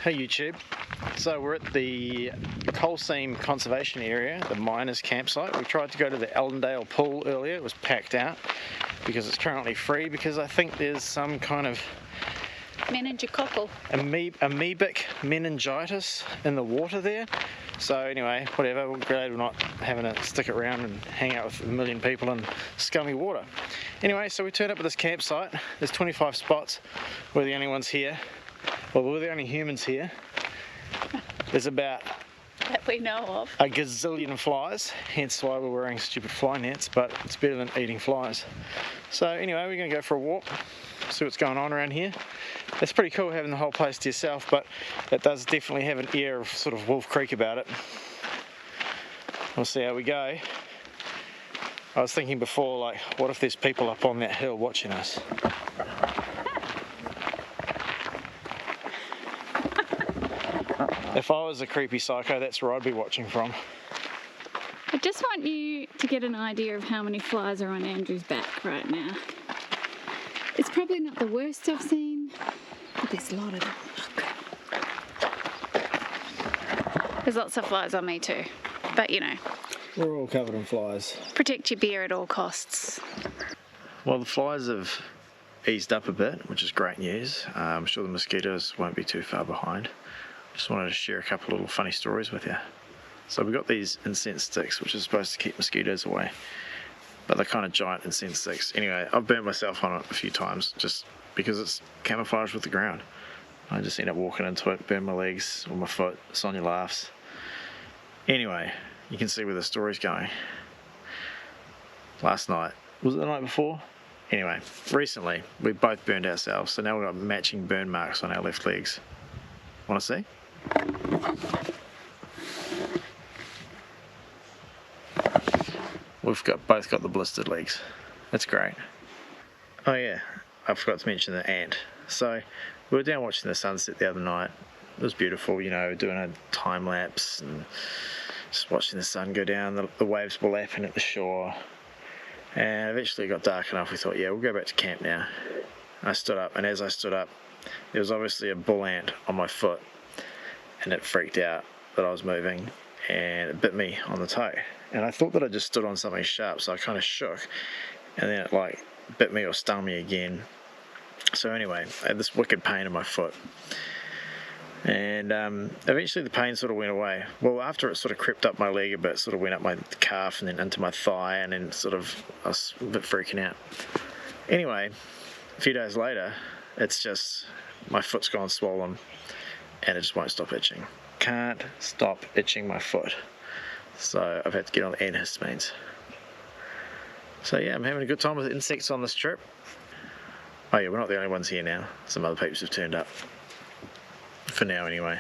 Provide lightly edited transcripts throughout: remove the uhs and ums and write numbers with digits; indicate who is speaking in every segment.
Speaker 1: Hey YouTube. So we're at the Coal Seam Conservation Area, the miners' campsite. We tried to go to the Eldendale pool earlier. It was packed out because it's currently free because I think there's some kind of
Speaker 2: meningococcal
Speaker 1: amoebic meningitis in the water there. So anyway, whatever, we're glad we're not having to stick around and hang out with a million people in scummy water. Anyway, so we turned up at this campsite. There's 25 spots. We're the only ones here. Well, we're the only humans here. There's about
Speaker 2: that we know of
Speaker 1: a gazillion flies, hence why we're wearing stupid fly nets, but it's better than eating flies. So anyway, we're going to go for a walk, see what's going on around here. It's pretty cool having the whole place to yourself, but it does definitely have an air of sort of Wolf Creek about it. We'll see how we go. I was thinking before, like, what if there's people up on that hill watching us? If I was a creepy psycho, that's where I'd be watching from.
Speaker 2: I just want you to get an idea of how many flies are on Andrew's back right now. It's probably not the worst I've seen, but there's a lot of them. Look. There's lots of flies on me too, but you know.
Speaker 1: We're all covered in flies.
Speaker 2: Protect your beer at all costs.
Speaker 1: Well, the flies have eased up a bit, which is great news. I'm sure the mosquitoes won't be too far behind. Just wanted to share a couple little funny stories with you. So we got these incense sticks, which is supposed to keep mosquitoes away, but they're kind of giant incense sticks. Anyway, I've burnt myself on it a few times just because it's camouflaged with the ground. I just end up walking into it, burn my legs or my foot. Sonia laughs. Anyway, you can see where the story's going. Last night, was it the night before? Anyway, recently we both burned ourselves, so now we've got matching burn marks on our left legs. Want to see? We've both got the blistered legs. That's great. Oh yeah, I forgot to mention the ant. So we were down watching the sunset the other night. It was beautiful, you know, doing a time lapse and just watching the sun go down. The waves were lapping at the shore. And eventually it got dark enough. We thought, yeah, we'll go back to camp now. I stood up, and as I stood up, there was obviously a bull ant on my foot, and it freaked out that I was moving, and it bit me on the toe. And I thought that I just stood on something sharp, so I kind of shook, and then it like bit me or stung me again. So anyway, I had this wicked pain in my foot, and eventually the pain sort of went away. Well, after it sort of crept up my leg a bit, sort of went up my calf and then into my thigh, and then sort of I was a bit freaking out. Anyway, a few days later, it's just my foot's gone swollen and it just won't stop itching. Can't stop itching my foot. So I've had to get on the antihistamines. So yeah, I'm having a good time with insects on this trip. Oh yeah, we're not the only ones here now. Some other peeps have turned up. For now anyway.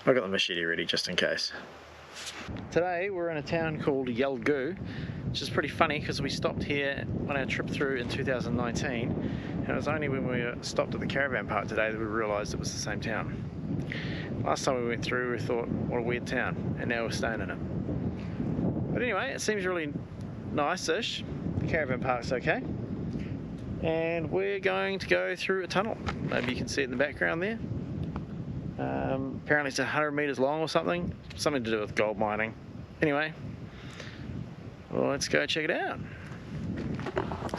Speaker 1: I've got the machete ready just in case. Today we're in a town called Yalgoo, which is pretty funny because we stopped here on our trip through in 2019, and it was only when we stopped at the caravan park today that we realised it was the same town. Last time we went through we thought, what a weird town, and now we're staying in it. But anyway, it seems really nice-ish. The caravan park's okay. And we're going to go through a tunnel. Maybe you can see it in the background there. Apparently it's 100 metres long or something to do with gold mining. Anyway, well, let's go check it out.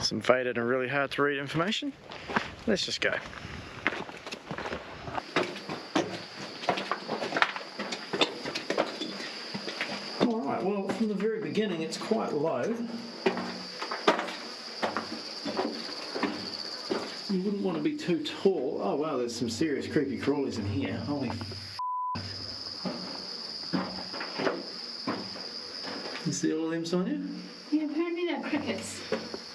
Speaker 1: Some faded and really hard to read information. Let's just go. Alright, well, from the very beginning it's quite low. You wouldn't want to be too tall. Oh wow, there's some serious creepy crawlies in here. Holy You see all of them, Sonia?
Speaker 2: Yeah, apparently they're crickets.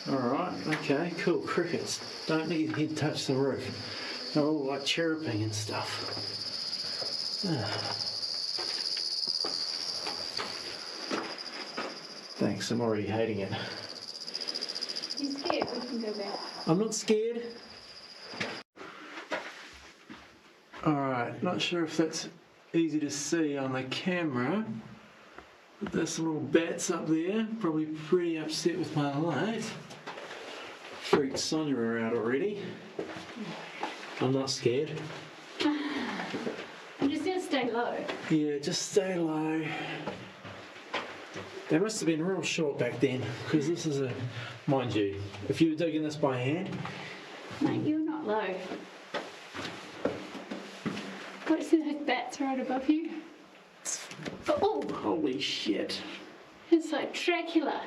Speaker 1: Alright, okay, cool, crickets. Don't let your head touch the roof. They're all like chirruping and stuff. Thanks, I'm already hating it.
Speaker 2: You're scared? We can go back.
Speaker 1: I'm not scared. Alright, not sure if that's easy to see on the camera. But there's some little bats up there, probably pretty upset with my light. Freaked Sonia out already. I'm not scared.
Speaker 2: No,
Speaker 1: Yeah, just stay low. They must have been real short back then, because this is a, mind you, if you were digging this by hand.
Speaker 2: Mate, you're not low. What's those bats right above you? Oh!
Speaker 1: Holy shit.
Speaker 2: It's like Dracula.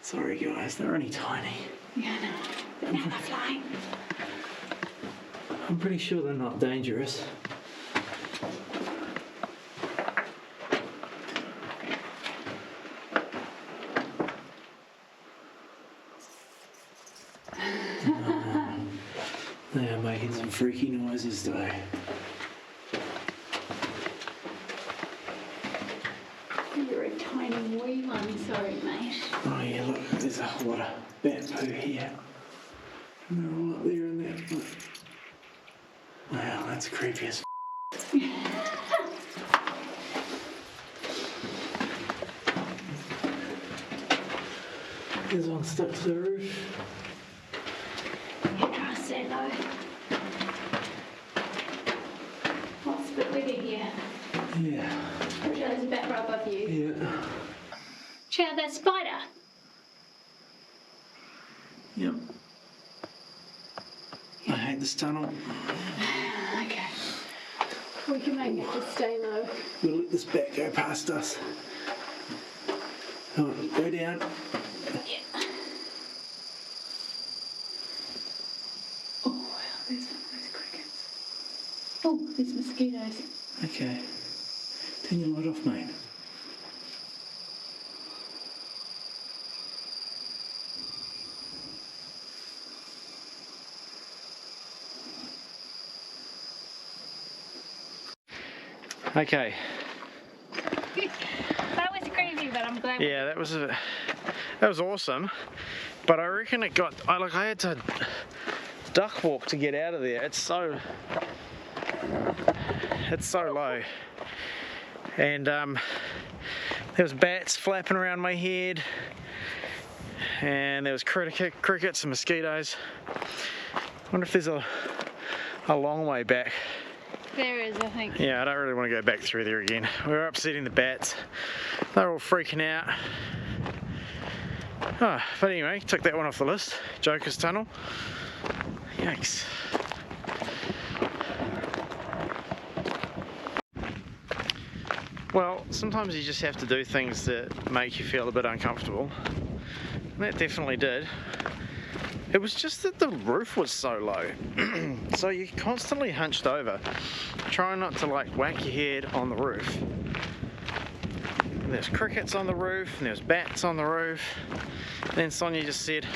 Speaker 1: Sorry guys, they're only tiny.
Speaker 2: Yeah, I know. But now they're flying.
Speaker 1: I'm pretty sure they're not dangerous. They are making some freaky noises though.
Speaker 2: You're a tiny wee one, sorry mate.
Speaker 1: Oh yeah, look, there's a lot of bat poo here. And they're all up there in that. Look. Wow, that's creepy as There's one stuck to the roof.
Speaker 2: You try to stay low. What's a bit bigger here?
Speaker 1: Yeah.
Speaker 2: There's a bat right above you.
Speaker 1: Yeah.
Speaker 2: Check out that spider.
Speaker 1: Yep. I hate this tunnel.
Speaker 2: Okay. We can make it just stay low.
Speaker 1: We'll let this bat go past us. Come on, go down.
Speaker 2: Yeah. Oh wow, there's one of those crickets. Oh, there's mosquitoes.
Speaker 1: Okay. Turn your light off, mate. Okay.
Speaker 2: That was creepy, but I'm glad.
Speaker 1: Yeah, that was awesome. But I reckon it got. I had to duck walk to get out of there. It's so low, and there was bats flapping around my head, and there was crickets and mosquitoes. Wonder if there's a long way back.
Speaker 2: There is, I think.
Speaker 1: Yeah, I don't really want to go back through there again. We were upsetting the bats. They're all freaking out. Oh, but anyway, took that one off the list. Joker's Tunnel. Yikes. Well, sometimes you just have to do things that make you feel a bit uncomfortable. And that definitely did. It was just that the roof was so low. So you're constantly hunched over, trying not to like whack your head on the roof. And there's crickets on the roof, and there's bats on the roof. And then Sonia just said,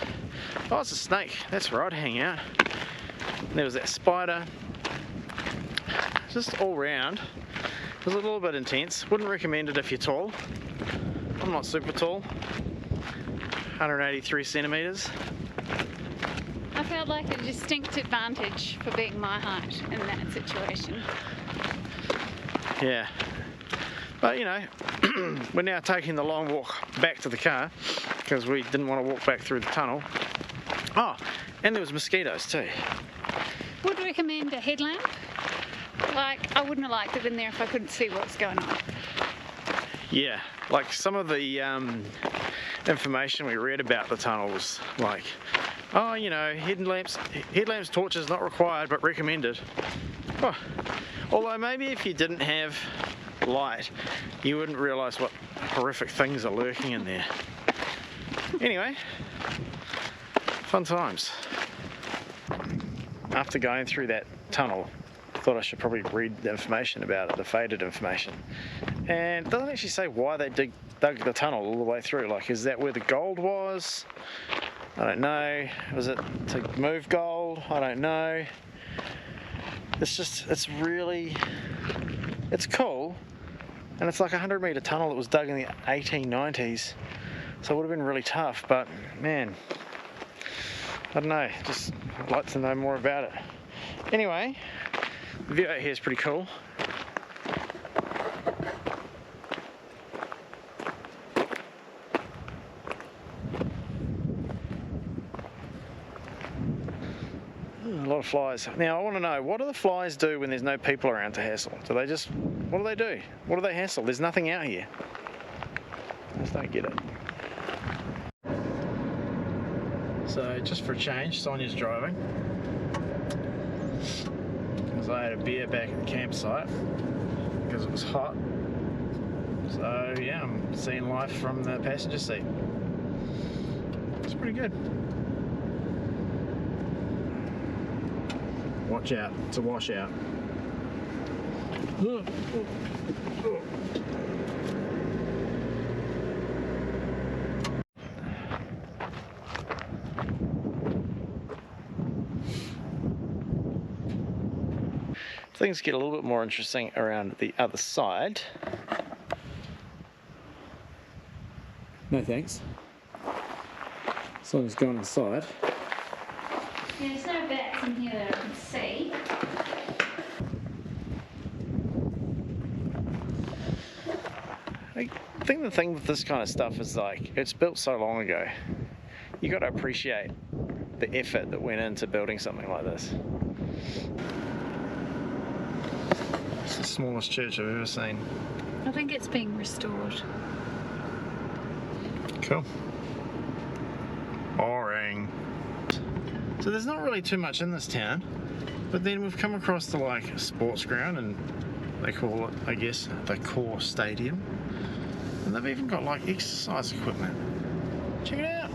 Speaker 1: oh, it's a snake, that's where I'd hang out. And there was that spider. Just all round. It was a little bit intense. Wouldn't recommend it if you're tall. I'm not super tall. 183 centimetres.
Speaker 2: I felt like a distinct advantage for being my height in that situation.
Speaker 1: Yeah. But you know, we're now taking the long walk back to the car because we didn't want to walk back through the tunnel. Oh, and there was mosquitoes too.
Speaker 2: Would recommend a headlamp. Like, I wouldn't have liked it in there if I couldn't see what's going on.
Speaker 1: Yeah, like some of the information we read about the tunnel was like, oh, you know, headlamps, torches not required but recommended. Oh, although maybe if you didn't have light, you wouldn't realise what horrific things are lurking in there. Anyway, fun times. After going through that tunnel, I thought I should probably read the information about it, the faded information. And it doesn't actually say why they dug the tunnel all the way through. Like, is that where the gold was? I don't know. Was it to move gold? I don't know. It's really, it's cool. And it's like a 100-metre tunnel that was dug in the 1890s. So it would have been really tough, but man, I don't know. Just I'd like to know more about it. Anyway, the view out here is pretty cool. A lot of flies. Now I want to know, what do the flies do when there's no people around to hassle? What do they do? What do they hassle? There's nothing out here. I just don't get it. So just for a change, Sonia's driving. Because I had a beer back at the campsite because it was hot. So yeah, I'm seeing life from the passenger seat. It's pretty good. Watch out, it's a washout. Things get a little bit more interesting around the other side. No thanks. As long as it's going inside.
Speaker 2: Yeah, there's no bats in here that I can see.
Speaker 1: I think the thing with this kind of stuff is, like, it's built so long ago. You got to appreciate the effort that went into building something like this. It's the smallest church I've ever seen.
Speaker 2: I think it's being restored.
Speaker 1: Cool. Boring. So there's not really too much in this town, but then we've come across the, like, sports ground, and they call it, I guess, the core stadium. And they've even got, like, exercise equipment. Check it out.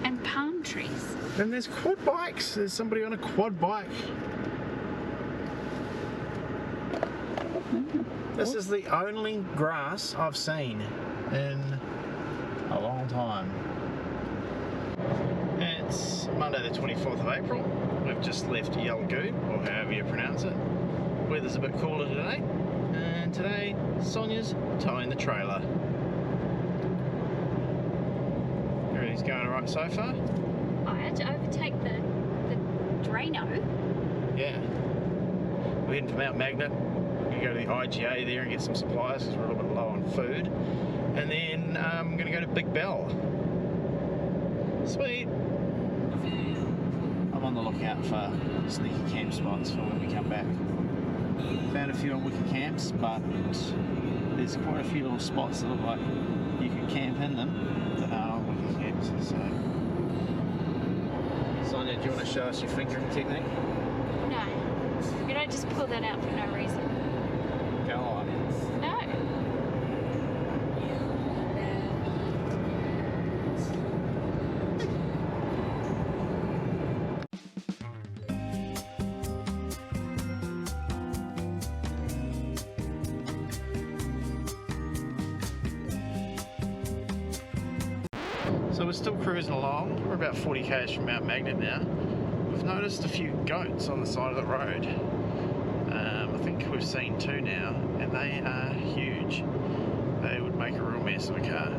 Speaker 2: And palm trees.
Speaker 1: And there's quad bikes. There's somebody on a quad bike. This is the only grass I've seen in a long time. It's Monday the 24th of April. We've just left Yalgood, or however you pronounce it. Weather's a bit cooler today. And today, Sonia's towing the trailer. Everything's going alright so far?
Speaker 2: I had to overtake the Drano.
Speaker 1: Yeah. We're heading for Mount Magnet. We go to the IGA there and get some supplies because we're a little bit low on food. And then I'm going to go to Big Bell. Sweet. I'm on the lookout for sneaky camp spots for when we come back. Found a few on Wiki Camps, but there's quite a few little spots that look like you could camp in them that are on Wiki Camps. So, Sonia, do you want to show us your fingering technique?
Speaker 2: No. You don't just pull that out for no reason.
Speaker 1: Go on.
Speaker 2: No.
Speaker 1: So we're still cruising along. We're about 40 k's from Mount Magnet now. We've noticed a few goats on the side of the road. I think we've seen two now, and they are huge. They would make a real mess of a car.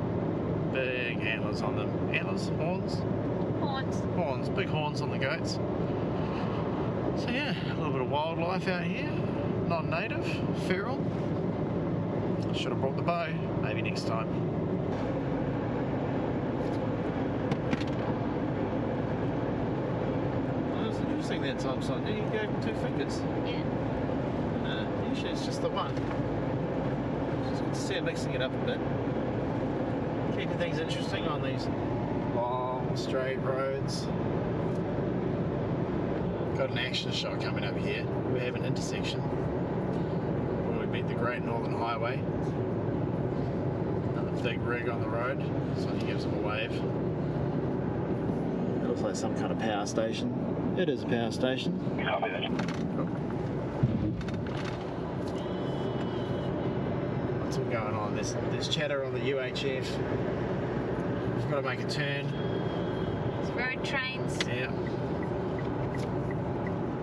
Speaker 1: Big antlers on them. Antlers? Horns?
Speaker 2: Horns.
Speaker 1: Horns. Big horns on the goats. So yeah, a little bit of wildlife out here. Non-native, feral. Should have brought the bow. Maybe next time. It's interesting that time, son. You go 2 fingers.
Speaker 2: Yeah.
Speaker 1: Usually it's just the one. Just good to see it mixing it up a bit. Keeping things interesting on these long, straight roads. Got an action shot coming up here. We have an intersection where we meet the Great Northern Highway. Another big rig on the road. Sonny gives them a wave. It looks like some kind of power station. It is a power station.
Speaker 3: Copy that.
Speaker 1: What's all going on? There's chatter on the UHF. We've got to make a turn.
Speaker 2: It's road trains.
Speaker 1: Yeah.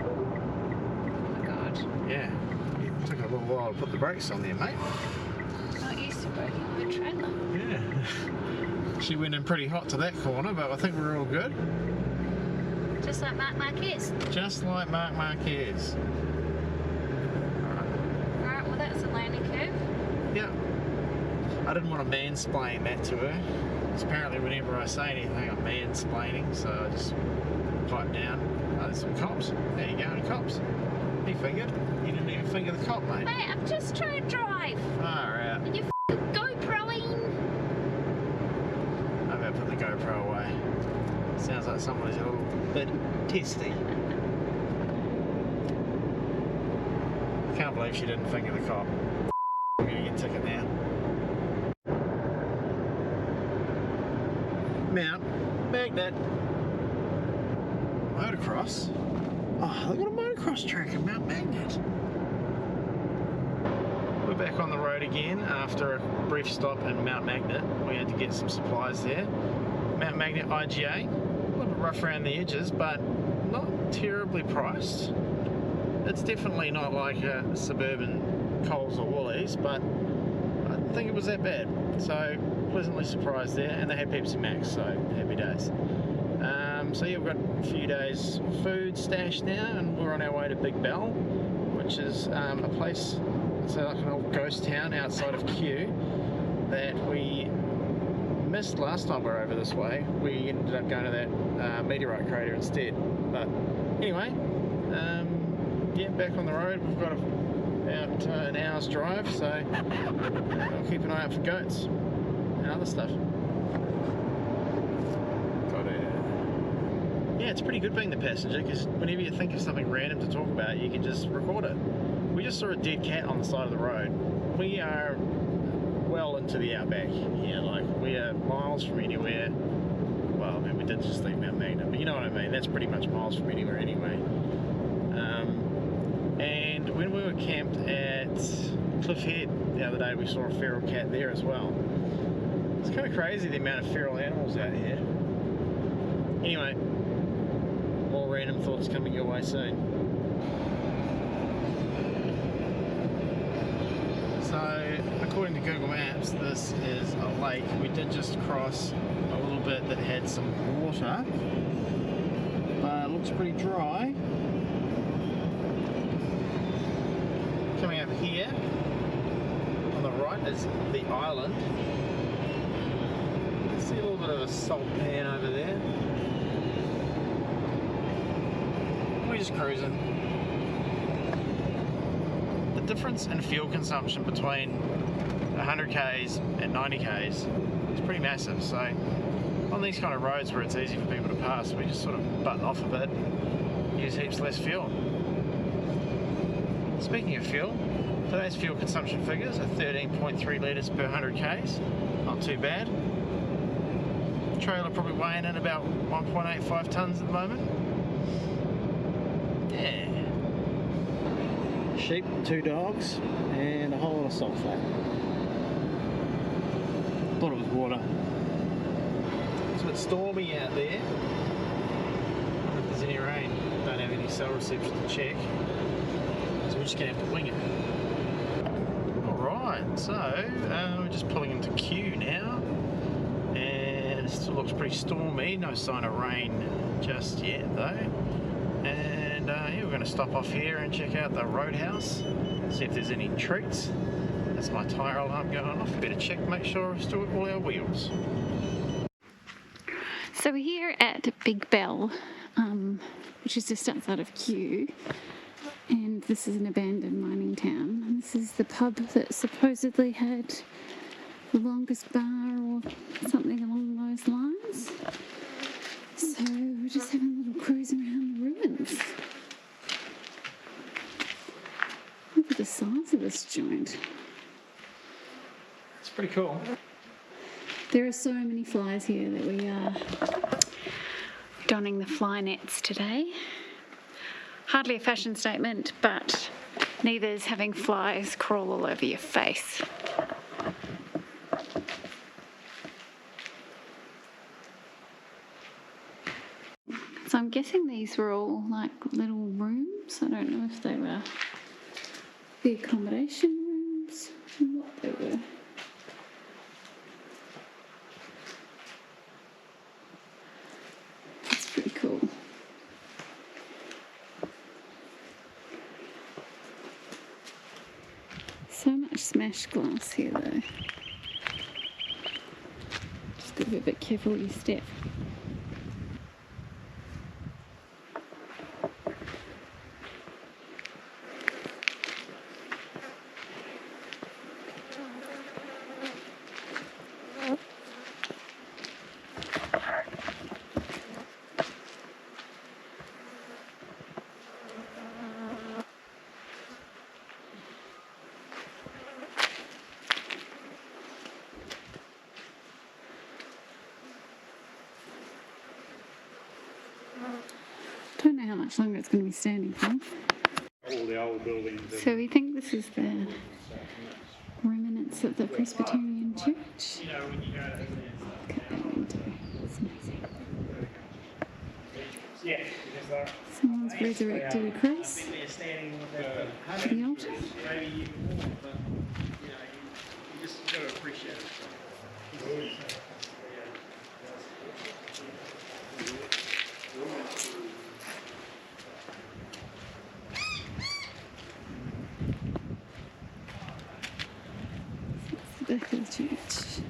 Speaker 2: Oh my god.
Speaker 1: Yeah. It took a little while to put the brakes on there, mate.
Speaker 2: Not used to working with a trailer.
Speaker 1: Yeah. She went in pretty hot to that corner, but I think we're all good.
Speaker 2: Just like Mark Marquez.
Speaker 1: Just like Mark Marquez.
Speaker 2: Alright, well that's a landing curve.
Speaker 1: Yeah. I I didn't want to mansplain that to her. Because apparently whenever I say anything, I'm mansplaining, so I just pipe down. Oh, there's some cops. There you go, cops. He fingered. He didn't even finger the cop, mate.
Speaker 2: Mate, I'm just trying to drive.
Speaker 1: Far out.
Speaker 2: And you're GoProing.
Speaker 1: I'm going to put the GoPro away. Sounds like someone's a little bit testy. I can't believe she didn't finger the cop. I'm going to get a ticket now. Mount Magnet. Motocross. Oh, they've got a motocross track at Mount Magnet. We're back on the road again after a brief stop in Mount Magnet. We had to get some supplies there. Mount Magnet IGA. A little bit rough around the edges, but not terribly priced. It's definitely not like a suburban Coles or Woolies, but I didn't think it was that bad. So pleasantly surprised there, and they had Pepsi Max, so happy days. So yeah, we've got a few days food stashed now, and we're on our way to Big Bell, which is a place, it's like an old ghost town outside of Kew that we missed last time we were over this way. We ended up going to that meteorite crater instead. But anyway, yeah, back on the road. We've got about an hour's drive, so I'll keep an eye out for goats and other stuff. Yeah, it's pretty good being the passenger, because whenever you think of something random to talk about, you can just record it. We just saw a dead cat on the side of the road. We are well into the outback here, like we are miles from anywhere. Well, I mean, we did just leave Mount Magnet, but you know what I mean, that's pretty much miles from anywhere anyway. And when we were camped at Cliff Head the other day, we saw a feral cat there as well. It's kind of crazy the amount of feral animals out here. Anyway, more random thoughts coming your way soon. So, according to Google Maps, this is a lake. We did just cross a little bit that had some water, but it looks pretty dry. Coming up here, on the right is the island. You can see a little bit of a salt pan over there. We're just cruising. The difference in fuel consumption between 100 k's and 90 k's is pretty massive. So on these kind of roads where it's easy for people to pass, we just sort of button off a bit, use heaps less fuel. Speaking of fuel, today's fuel consumption figures are 13.3 litres per 100 k's, not too bad. Trailer probably weighing in about 1.85 tonnes at the moment. Yeah. Sheep, 2 dogs, and a whole lot of salt flat. Thought it was water. It's a bit stormy out there. I don't know if there's any rain. Don't have any cell reception to check. So we're just going to have to wing it. Alright, so we're just pulling into Kew now. And it still looks pretty stormy. No sign of rain just yet though. And yeah, we're going to stop off here and check out the roadhouse. See if there's any treats. That's my tyre alarm going off. Better check, make sure we're still got all our wheels.
Speaker 2: So we're here at Big Bell, which is just outside of Kew, and this is an abandoned mining town. And this is the pub that supposedly had the longest bar or something along those lines. So we're just having a little cruise around the ruins. Look at the size of this joint.
Speaker 1: It's pretty cool.
Speaker 2: There are so many flies here that we are donning the fly nets today. Hardly a fashion statement, but neither is having flies crawl all over your face. So I'm guessing these were all like little rooms. I don't know if they were the accommodation rooms or what they were. That's pretty cool. So much smashed glass here though. got to be a bit careful where you step. Don't know how much longer it's going to be standing for.
Speaker 3: All the old buildings.
Speaker 2: So we think this is the remnants of the Presbyterian Church. Look at that window. It's amazing. Someone's resurrected a cross for the altar. That's the back of the church.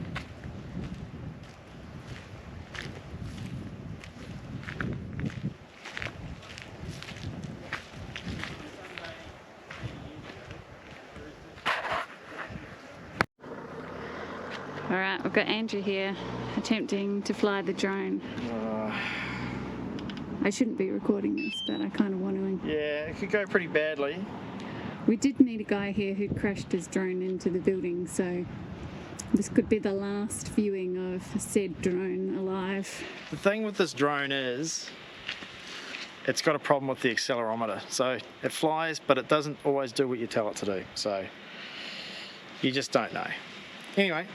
Speaker 2: Alright, we've got Andrew here attempting to fly the drone. I shouldn't be recording this, but I kind of want to.
Speaker 1: Yeah, it could go pretty badly.
Speaker 2: We did meet a guy here who'd crashed his drone into the building, so this could be the last viewing of said drone alive.
Speaker 1: The thing with this drone is it's got a problem with the accelerometer. So it flies, but it doesn't always do what you tell it to do. So you just don't know. Anyway.